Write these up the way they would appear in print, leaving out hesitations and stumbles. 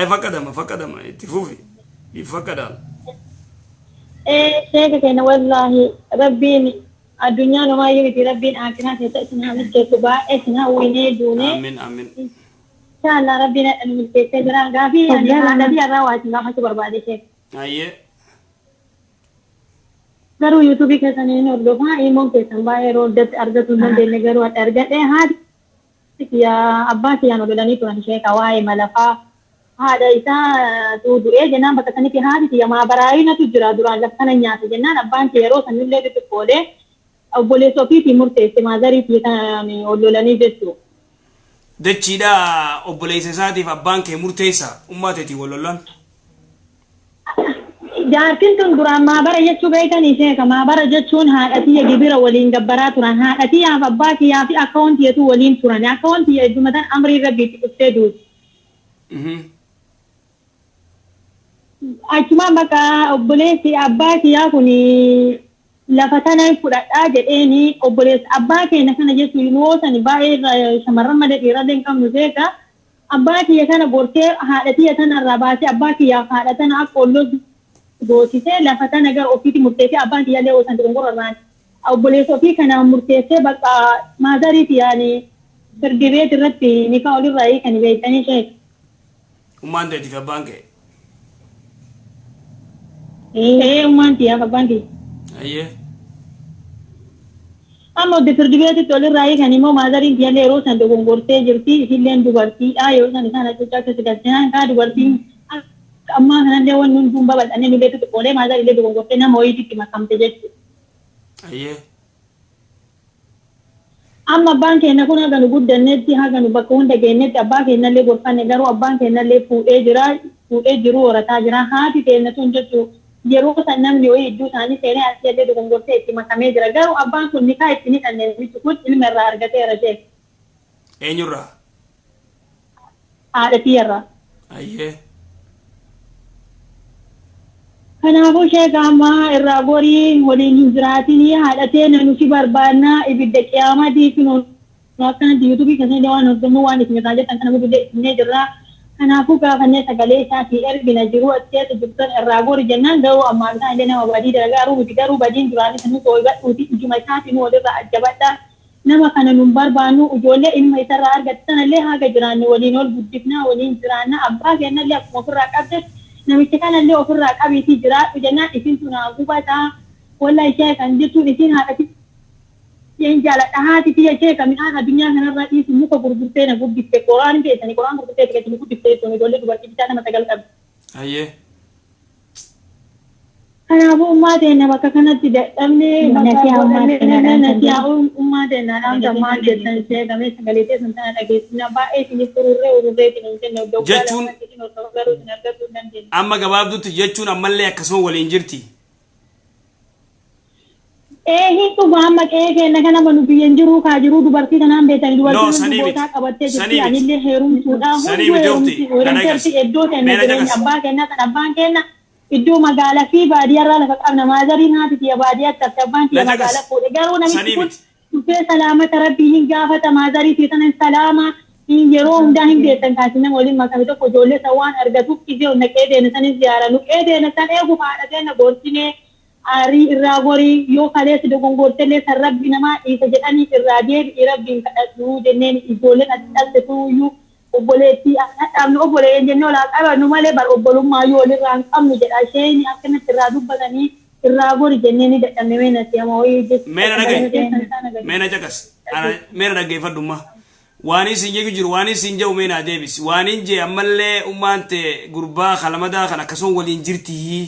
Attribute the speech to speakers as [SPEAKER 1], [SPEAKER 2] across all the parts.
[SPEAKER 1] فكدما
[SPEAKER 2] فكدما تفوفي يفكدال
[SPEAKER 1] شيخ كان والله ربي الدنيا وما يريد ربي آخرها تأتينا من كتبا إسنا ويني دوني
[SPEAKER 2] آمين آمين
[SPEAKER 1] إن شاء الله ربنا الملك تجرا غافي يعني هذا دي الرواتي ما حسب بربادي شيخ
[SPEAKER 2] أيه
[SPEAKER 1] garu YouTube kesan ini ordo ha imong kesan bae rodat arda tunan dene garu at arda had ya abba ki ano dolani tunan she kawai malafa hada isa tu du jana bakatani ki hadi ya ma barai na tu jura duran lakana nya te jana abban ki ro sanille te kole au bole so fi murte te mazari ti ni odolani desu
[SPEAKER 2] dechida obbolese sati fa banke murtesa ummateti wololan
[SPEAKER 1] جارتين تندران ما برا يجتو بيتني شيء كما برا جتشون هاتي يجبر ولين جبرات ران هاتي يا فباكي يا في أكاونت يتو ولين تران أكاونت يجو مثلا أمري ربي تستدوس أجمع بكا أبوليسي أباكي يا كوني لفتنا يفرد أجد إني أبوليس أباكي نحن جت ينوس أني باير شمرنا مدة إيرادين كم نزيكا أباكي يكنا بورتي هاتي يكنا الرباسي أباكي يا هاتنا أقول gootise lafata nagar ofiiti murteessee abbaan kiyyaallee osan dogongorarraan obboleessa ofii kana murteessee bakka maazariiti yaani firdibeet irratti nikaa olirraa hiikani beektanii sheek.
[SPEAKER 2] Ummaan ta'eetiif abbaan kee?
[SPEAKER 1] Ummaan kiyyaaf abbaan kiyya.
[SPEAKER 2] Ayyee.
[SPEAKER 1] Amma odde firdibeetitti olirraa hiikani immoo maazariin kiyyaallee yeroo san dogongortee jirti isilleen dubartiidha yoo san isaan achi akkasi galchinaan kaa dubartiin amma kanallee wanni hunduun babal'annee nullee xixiqqoolee maazariillee dogongortee nama wayiititti makamte jechuudha.
[SPEAKER 2] Ayyee.
[SPEAKER 1] Amma abbaan keenya kun haga nu guddannetti haga nu bakka hunda geenyetti abbaa keenyallee gorfanne garuu abbaan keenyallee fuudhee jiru horataa jira haati keenya sun jechuun yeroo san namni wayii iddoo isaanii seenee asii dogongortee itti makamee jira garuu abbaan kun nikaa itti ni kanneen kun ilma irraa argateera jee.
[SPEAKER 2] Eenyurraa?
[SPEAKER 1] Haadha tiyyarraa.
[SPEAKER 2] Ayyee.
[SPEAKER 1] Kanaafuu sheeka ammaa irraa gorii waliin hin jiraatinii haadhatee nuti barbaadna ibidda qiyaamatii fi akkanatti yuutuubii keessatti waan hordofnu waan isin irraa jettan kana guddaa isinee jirra. Kanaafuu gaafannee sagalee isaatii ergina jiru asirratti jirtan irraa gorii jennaan garuu ammaa isaan illee nama badii dalagaa miti garuu badiin duraanii sanis hoo'ibadhuuti ijuma isaatiin walirraa ajjabadha. Nama kana nun barbaannu ijoollee ilma isarraa argattanallee haga jiraanne waliin ol guddifnaa waliin jiraanna abbaa keenyallee akkuma ofirraa qabde namicha kanallee ofirraa qabiitii jiraadhu jennaan isin tunaa gubataa walla ishee kan jettuun isin haadhati isheen jaaladha haati tiyya ishee kan midhaan addunyaa kanarraa dhiisu muka gurgurtee na guddifte qoraan keessanii qoraan gurgurtee xiqqeetti nu guddifte jechuun ijoollee dubartii bitaa nama sagal qabdi.
[SPEAKER 2] Ayyee.
[SPEAKER 1] Kanaafuu ummaa teenya bakka kanatti dadhabnee nasiyaa ummaa teenyaadhaan gammaan jettan ishee gamee sagaleetee sun tana dhageessina baay'ee isinis ururree hin jenne
[SPEAKER 2] jechuun amma gabaabdutti jechuun ammallee akkasuma waliin jirti.
[SPEAKER 1] Hiiku amma qe'ee keenya kana manu biyyan jiruu kaa jiruu dubartii kanaan beekanii dubartiin bootaa qabattee jirti anillee heerumsuudhaan heerumsi iddoo keenya jireenya abbaa keenya kan abbaan keenya iddoo magaalaa fi baadiyyaarraa lafa qabna maazariin haati tiyya baadiyyaatti akka abbaan tiyya magaalaa fuudhe garuu namichi kun dhufee salaamata rabbii hin gaafata maazarii fi sanan salaama yeroo hundaa hin beektan kaasina waliin makame tokko ijoollee san waan argatuuf gisee naqee deena sanis ziyaara nuqee deena san eeguuf haadha keenya goorsinee aarii irraa gorii yoo kaleessi dogongortellee san rabbi namaa dhiisa jedhanii irraa deebi'i rabbiin kadhadhuu jenneen ijoolleen ati dhaltetuuyyuu obboleettii dhaabni obboleen jennee olaa qabannu malee bar obbolummaa yoo walirraa hin qabnu jedha isheen akkanatti irraa dubbatanii irraa gori jennee ni dadhabne meena si'ama wayii jechuudha.
[SPEAKER 2] Meena caqas meena dhaggeeffadhummaa. Waan isin jechu jiru waan isin jedhu meena deebis waan hin jee ammallee ummaan ta'e gurbaa kalamadaa kan akkasuma waliin jirtii.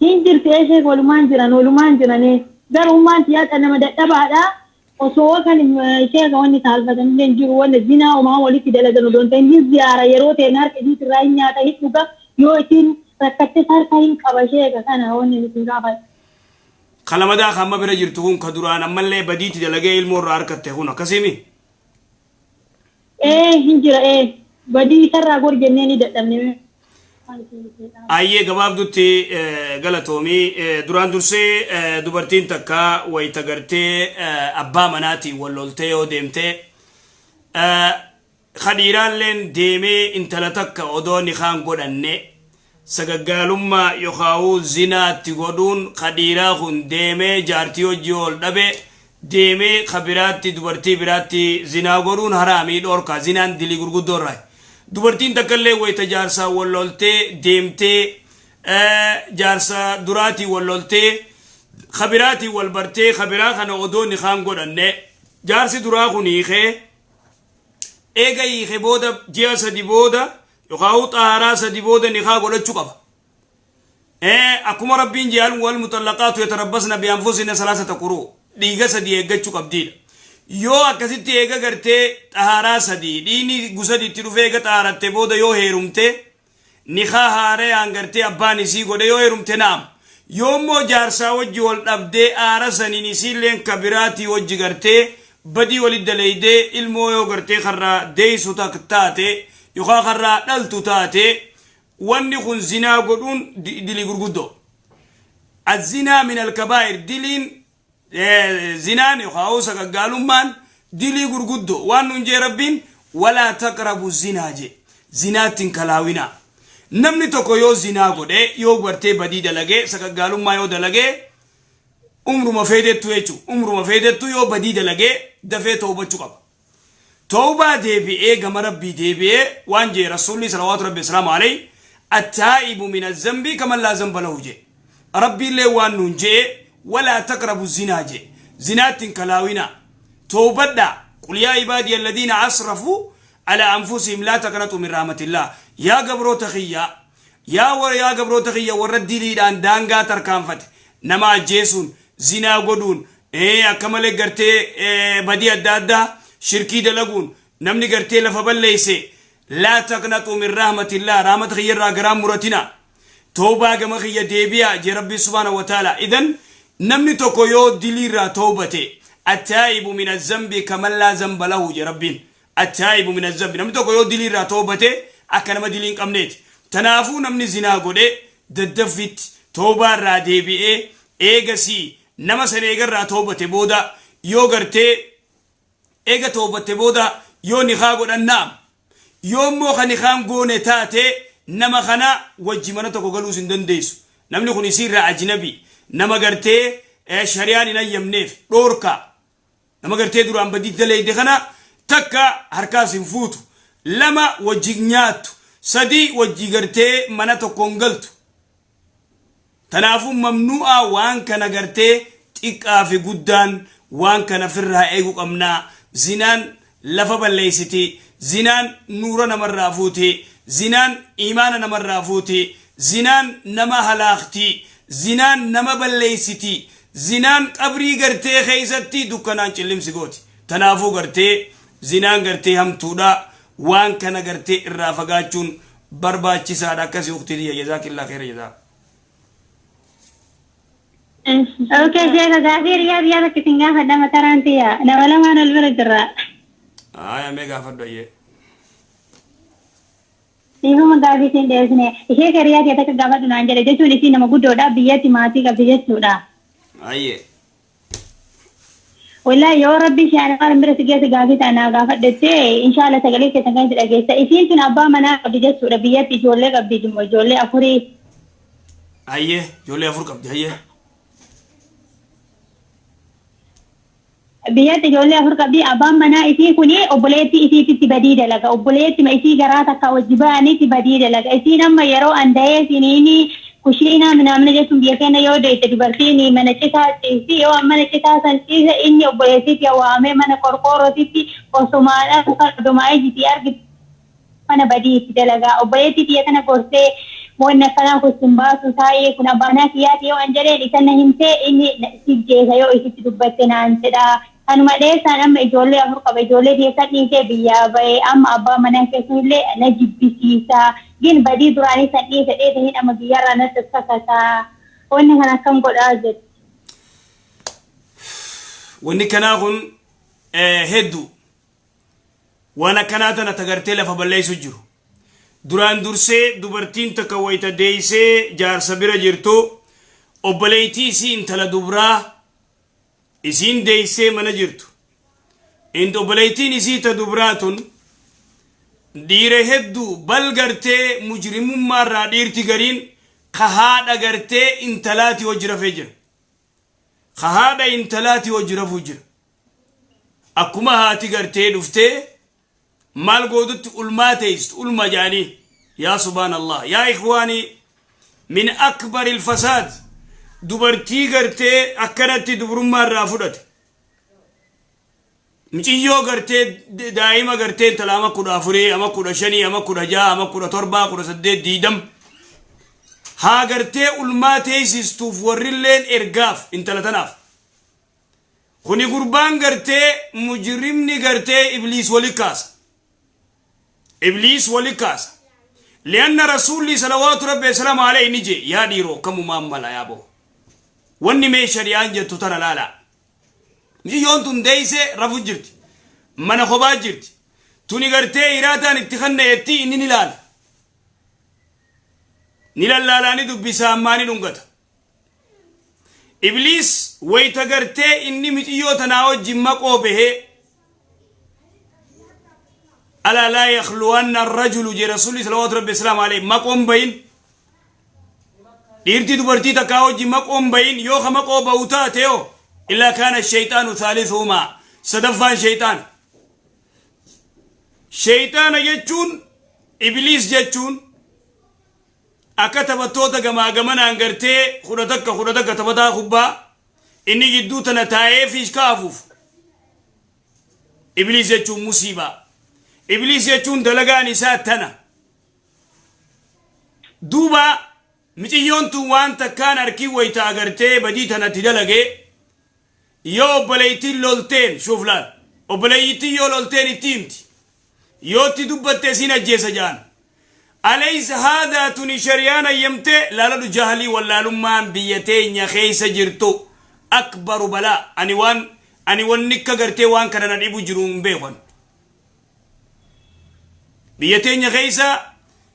[SPEAKER 1] Hin jirti ishee walumaan jiranii garummaan tiyaata nama dadhabaadha. Osoo kan ishee wanni saalfatanii jiru wanni zinaa uumaa walitti dalagan odoon ta'in ni ziyaara yeroo ta'e harka isiit irraa hin nyaata hin dhuga yoo isin rakkattee harka hin qaba ishee kana wanni isin gaafata.
[SPEAKER 2] Kalamadaa kan amma bira jirtu kun ka duraan ammallee badiitti dalagee ilmoo irraa harkatte kun akkasimi.
[SPEAKER 1] Hin jira badii isarraa gor jennee ni dadhabne.
[SPEAKER 2] Ayyee gabaabdutti galatoomii duraan dursee dubartiin takka wayita gartee abbaa manaatiin wal loltee yoo deemtee خديران لين ديمي انتلتك ودوني خان قدن سقالما يخاو زنا تقودون خديرا خون ديمي جارتيو جول دبي ديمي خبراتي دبرتي براتي زنا قرون حرامي دوركا زنان دلي قرقود دور راي دبرتين تكالي ويتا جارسا واللولتي ديمتي جارسا دراتي واللولتي خبراتي والبرتي خبرا خانا ودوني خان قدن جارسي درا خونيخي ايغا يخي بودا جياسا دي بودا يخاو طهارا سدي بودا نخا قدن قبا أكما ربين جعل والمطلقات يتربصن بأنفسهن 3 قروء ديغا سدي ايغا قبديل يو أكسيتي ايغا غرتي طهارا سدي ديني غسدي تلوفيغا طهارتي بودا يو هيرمتي نخا هاري انغرتي أباني سي قد يو هيرمتي نام يومو جارسا وجي والأبدي آرساني نسيلين كبيراتي وجي غرتي بدي ولد ليدي المو يو غرتي خرا دي سوتا كتاتي يخا خرا دلتو تاتي واني خن زنا قدون دلي غرغدو الزنا من الكبائر دلين زنان يخاو سقالون مان دلي غرغدو وانو نجي ربين ولا تقربوا الزنا جي زنات كلاوينا نمني توكو يو زنا قد يو برتي بدي دلغي سقالون ما يو دلغي عمرو ما فيدتو يچو عمرو ما فيدتو يو بدي دلغي دفه توبه چقب توبه ديبي غم ربي ديبي وانجي رسول صلوات ربي السلام عليه التائب من الذنب كما لا ذنب له جي ربي لي وانو جي ولا تقربوا الزنا جي زنات كلاوينا توبدا قل يا عبادي الذين اسرفوا على انفسهم لا تقنطوا من رحمه الله يا غبرو تخيا يا غبرو تخيا ورد لي دانغا تركانفت نما جيسون زنا غدون اكمل غرتي بدي دادا شركي دلغون نمني غرتي لفبليسي لا تقنطوا من رحمة الله رحمة خير راغرام مرتنا توبة كما خي ديبيا جي ربي سبحانه وتعالى إذن نمني توكو يو دليرا توبتي التائب من الذنب كما لا ذنب له جي ربين التائب من الذنب نمني توكو يو دليرا توبتي أكنما دلين قمنيت تنافو نمني زنا قده ددفت توبة را ديبي ايغسي نما سنيغر را توبتي بودا يو غرتي ايغا توبتي بودا يو نخاقو النام يومو خاني خام غوني تاتي نما خنا وجمنا تو غلو سندن ديس نمني خوني سير اجنبي نما غرتي شريان نيمنيف دوركا نما غرتي دران بدي دلي دي خنا تكا حركاس فوت لما وجيغنيات سدي وجي غرتي منا تو كونغلت تنافو ممنوع وان كان غرتي تيقا في غدان وان كان فرها ايغو قمنا زنان لفبل ليستي زنان نورا نمر فوتي زنان إيمان نمر فوتي زنان نما هلاختي زنان نما بليستي زنان قبري غرتي خيزتي دكانان چلم سيغوتي تنافو غرتي زنان غرتي هم تودا وان كان غرتي الرافقاچون برباچي سادا كسي وقتي دي جزاك الله خير جزاك
[SPEAKER 1] اوكي جيغا غافير يا كتنغا خدا مترانتيا نولا ما نلبرجرا
[SPEAKER 2] يا ميغا فدويه
[SPEAKER 1] Ibu menggaji sini desne. Ihe kerja kita ke gawat tuh nanjare. Jadi di sini nama gudoda biaya timati ke biaya sudah.
[SPEAKER 2] Aye.
[SPEAKER 1] Wala ya Rabbi syana malam bersegi segaji tanah gawat dete. Insyaallah segala kita kan tidak gesa. Isin tu abah mana ke biaya sudah biaya tijole ke biaya jual jole afuri.
[SPEAKER 2] Aye, jole afur ke aye.
[SPEAKER 1] biya te jolle afur kabdi abam mana isi kuni oboleti isi tibadi dalaga oboleti ma isi garata ka wajibani tibadi dalaga isi namma yaro andaye sinini kushina minamne je tum biya kana yo de te bartini mana chika isi yo mana chika san isi inni oboleti ya wa me mana korkoro titi osumana ka domai jitiar ki mana badi dalaga oboleti ya kana korse mona kana ko simba susai kuna bana kiya yo anjare ikan himte inni sijje yo isi dubbate na anteda anuma desa nama ijolle afur kabe ijolle desa nike biya bay amma abba mana kesule na jibbisisa gin badi durani sadi sade hin amma biyara na tsakata wannan kana kan goda zet
[SPEAKER 2] wani kana gun heddu wana kana tana tagart la fa ballay sujuru duran durse dubartin takawayta deise jar sabira jirto obaleyti sin tala dubra isin deise mana jirtu into balaytin isita dubratun dhiire hedduu bal gartee mujrimummaa irraa dhiirti gariin kahaadha gartee intalaati hojii rafee jira kahaadha intalaati hojii rafuu jira akkuma haati gartee dhuftee maal goodutti ulmaa teeystu ulma jaanii yaa subhaanallah yaa ikhwaanii min akbari ilfasaad dubartii gartee akkanatti dubrummaa irraa fudhate miciyyoo gartee daa'ima gartee intala ama 14 ama 15 ama 16 ama 17 18 diidam haa gartee ulmaa teeysistuuf warrilleen ergaaf intala tanaaf kuni gurbaan gartee mujrimni gartee ibliis wali kaasa لأن رسول صلوات ربي السلام عليه نجي يا ديرو كم ماملا يا بو واني مي شريان جتو ترى لا نجي يونتون ديسي رفو جرتي من خبات جرتي توني غرتي إراتان اتخلنا يتي إني نلال لاني دو بساماني نونغتا إبليس ويتا غرتي إني متيو تناو جمكو به ألا لا يخلوان الرجل جي رسول صلوات ربي السلام عليه مقوم بين إرتي دبرتي تكاو جي مقوم بين يوخ مقو بوتاتيو إلا كان الشيطان ثالثهما صدفان شيطان يجون إبليس يجون أكتب توتا كما أغمنا أنغرتي خردتك تبتا خبا إني جدو تنتاي فيش كافوف إبليس يجون مصيبة إبليس يجون دلغاني ساتنا دوبا متيون تو وانتا كان أركي ويتا أغرتي بديتنا تدلغي يو بليتي لولتين شوف لان وبليتي يو لولتين تيمتي يو تدبت سينا جيسا جان أليس هذا تني شريانا يمتي لا لدو جهلي ولا لمان بيتين يا خيس جرتو أكبر بلاء أني وان نكا غرتي وان كان ندعبو جروم بيخون بيتين يا خيسا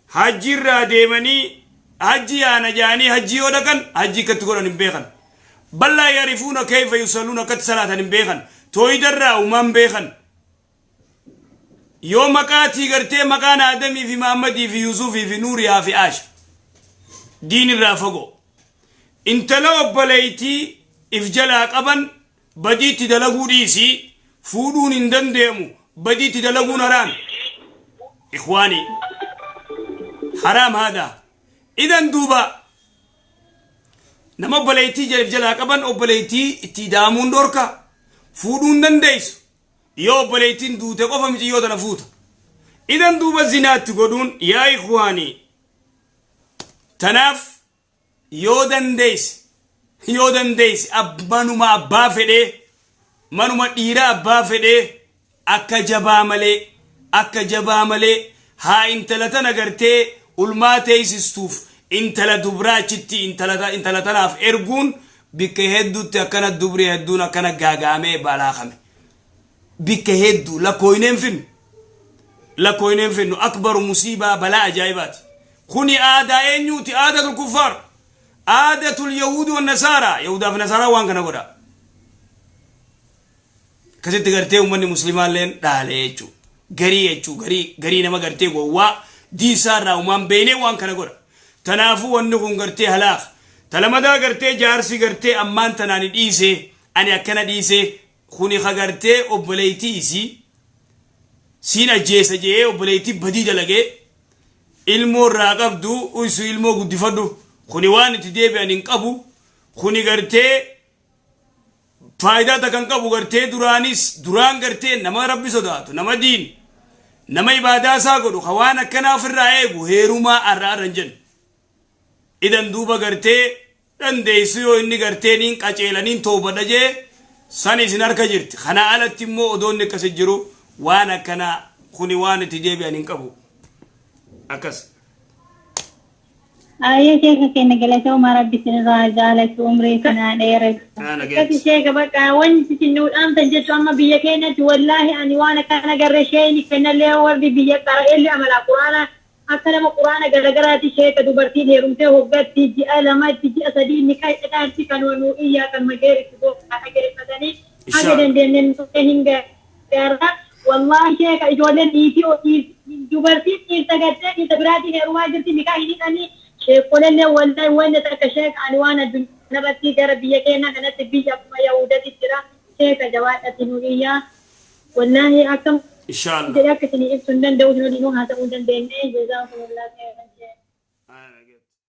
[SPEAKER 2] حجي را ديماني حجي أنا جاني حجي ودكن حجي كتغورن بيخن بل لا يعرفون كيف يصلون كت صلاة بيخن تويدر را ومن بيخن يوم مكاتي غرتي مكان آدمي في محمدي في يوسفي في نوريا في عاش دين الرافقو انت لو بليتي افجلا قبن بديتي دلقو ديسي فودون اندن ديمو بديتي دلقو نران إخواني حرام هذا إذن دوبا نما بليتي جلا قبن او بليتي اتدامون دوركا فودون دن ديسو يو بليتين دوتة قفا متي يو تنفوت إذن دوبا زينات تقولون يا إخواني تناف يودن ديس أبانو ما أبا فده منو ما إيرا أبا فده أكا جبا ملي ها انتلتنا قرتي ulmaa teeysistuuf intala dubraa chitti intala tanaaf erguun bikka hedduutti akkana dubri hedduun akkana gaagaamee balaaqame bikka hedduu lakkooyneen finnu akbaru musiibaa balaa ajaa'ibaati kuni aadaa eenyuuti aadatul kuffaar aadatul yahuudi wan nasaaraa yahudaaf nasaaraa waan kana godha kasitti gartee ummanni muslimaalleen dhaale jechuu garii nama gartee gowwaa diisaarraa umaan beeynee waan kana godha tanaafuu wanni kun gartee halaaq talamadaa gartee jaarsi gartee ammaan tanaani dhiise ani akkana dhiise kuni kagartee obboleeytii isii siin ajjeesa jee obboleeytii badii dalagee ilmoo irraa qabdu uysu ilmoo guddifadhu kuni waan itti deebi'an hin qabu kuni gartee faayidaa takkan qabu gartee duraan gartee nama rabbi sodaatu nama diin nama ibaadaa isaa godhu waan akkanaa ofirraa eegu heerumaa arraaran jennu idan duuba gartee dandeessu yoo inni gartee niin qaceelaniin toobadha jee san isin harka jirti kana alatti immoo odoonni akkas jiru waan akkanaa kuni waan itti deebi'an hin qabu akkas
[SPEAKER 1] يا شيخ كنا جلسوا مع ربي سنرى جالس عمري كنا ديرك كذي شيخ بقى وين تنو أنت جت أما بيجينا والله أني وأنا كنا جرشيني كنا اللي وردي بيجترى اللي عمل القرآن أكلم القرآن جرجراتي شيخ دبرتي لي رمته وقت تيجي ألمات تيجي أسدين نكاي تانتي كانوا إنه إياه كان مجرد تبوك حاجة مثلاً حاجة دين هنجا والله شيخ إجودن إيتي dubartiin dhiirta gattee dhiirta biraatiin heerumaa jirti nikaa hin hidhanii sheekoollee wallahi wanta takka sheek ani waan addunyaa irratti gara biyya keenya kanatti biyya akkuma Yahudaatti jira sheeka jabaadhati nuriyyaa wallahi akkam
[SPEAKER 2] inshallah
[SPEAKER 1] jedhee akka isin ibsuu hin danda'u isin waliin haa ta'uu hin dandeenye jazaakumullahu khairan